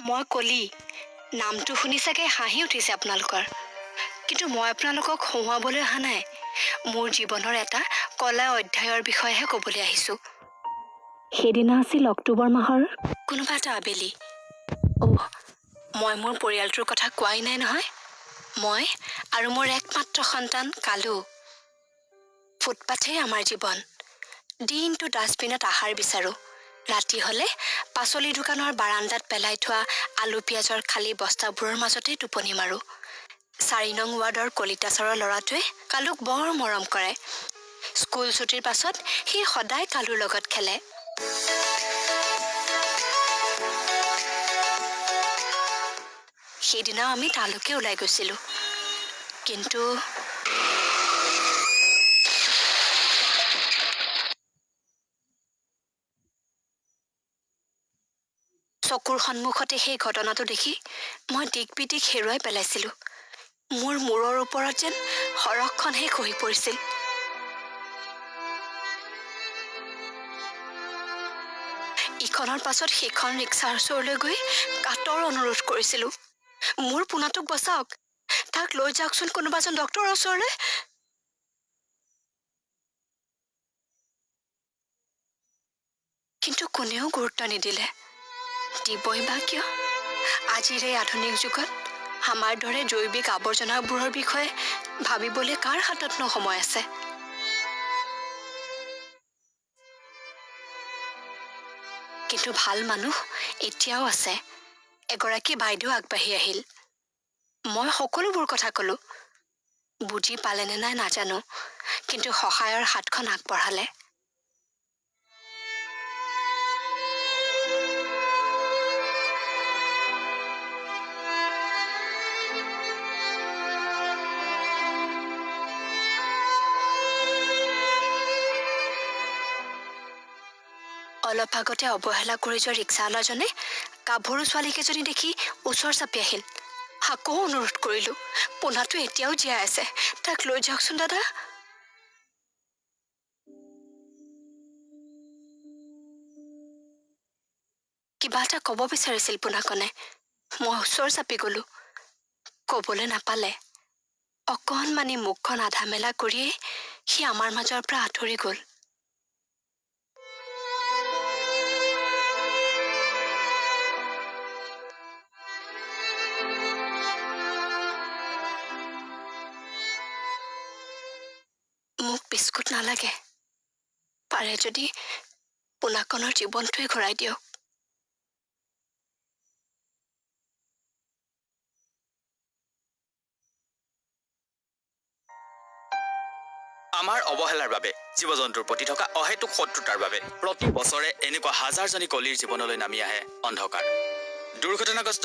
মই কলি নামটো শুনি চাগে হাঁহি উঠিছে আপোনালোকৰ, কিন্তু মই আপোনালোকক হহুৱাবলৈ অহা নাই। মোৰ জীৱনৰ এটা কলা অধ্যায়ৰ বিষয়েহে ক'বলৈ আহিছোঁ। সেইদিনা আছিল অক্টোবৰ মাহৰ কোনোবা এটা আবেলি। মই মোৰ পৰিয়ালটোৰ কথা কোৱাই নাই নহয়। মই আৰু মোৰ একমাত্ৰ সন্তান কালু। ফুটপাথেই আমাৰ জীৱন। দিনটো ডাষ্টবিনত আহাৰ বিচাৰোঁ। ৰাতি হলে পাচলি দোকানৰ বাৰান্দাত পেলাই থোৱা আলু পিঁয়াজৰ খালী বস্তাবোৰৰ মাজতেই টোপনি মাৰোঁ। 4 নং ৱাৰ্ডৰ কলিতাচৰৰ ল'ৰাটোৱে কালুক বৰ মৰম কৰে। স্কুল ছুটিৰ পাছত সি সদায় কালুৰ লগত খেলে। সেইদিনাও আমি তালৈকে ওলাই গৈছিলোঁ, কিন্তু চকুৰ সন্মুখতে সেই ঘটনাটো দেখি মই দিক-বিদিক হেৰুৱাই পেলাইছিলোঁ। মোৰ মূৰৰ ওপৰত যেন সৰহখনহে খহি পৰিছিল। ইখনৰ পাছত সেইখন ৰিক্সাৰ ওচৰলৈ গৈ কাতৰ অনুৰোধ কৰিছিলোঁ, মোৰ পোনাটোক বচাওক, তাক লৈ যাওকচোন কোনোবা এজন ডক্তৰৰ ওচৰলৈ। কিন্তু কোনেও গুৰুত্ব নিদিলে। দিবই বা কিয়? আজিৰ এই আধুনিক যুগত আমাৰ দৰে জৈৱিক আৱৰ্জনাবোৰৰ বিষয়ে ভাবিবলৈ কাৰ হাততনো সময় আছে? কিন্তু ভাল মানুহ এতিয়াও আছে। এগৰাকী বাইদেউ আগবাঢ়ি আহিল। মই সকলোবোৰ কথা কলো। বুজি পালেনে নাই নাজানো, কিন্তু সহায়ৰ হাতখন আগবঢ়ালে। অলপ আগতে অৱহেলা কৰি যোৱা ৰিক্সাৱালাজনে গাভৰু ছোৱালীকেইজনী দেখি ওচৰ চাপি আহিল। আকৌ অনুৰোধ কৰিলো, পোনাটো এতিয়াও জীয়াই আছে, তাক লৈ যাওকচোন দাদা। কিবা এটা ক'ব বিচাৰিছিল পোনাকনে। মই ওচৰ চাপি গলো। ক'বলৈ নাপালে। অকণমানি মুখখন আধা মেলা কৰিয়েই সি আমাৰ মাজৰ পৰা আঁতৰি গল। মোক বিস্কুট নালাগে। পাৰে যদি পোনাকনৰ জীৱনটোৱে ঘূৰাই দিয়ক। আমাৰ অৱহেলাৰ বাবে, জীৱ-জন্তুৰ প্ৰতি থকা অহেতুক শত্ৰুতাৰ বাবে প্ৰতি বছৰে এনেকুৱা হাজাৰজনী কলিৰ জীৱনলৈ নামি আহে অন্ধকাৰ। দুৰ্ঘটনাগ্ৰস্ত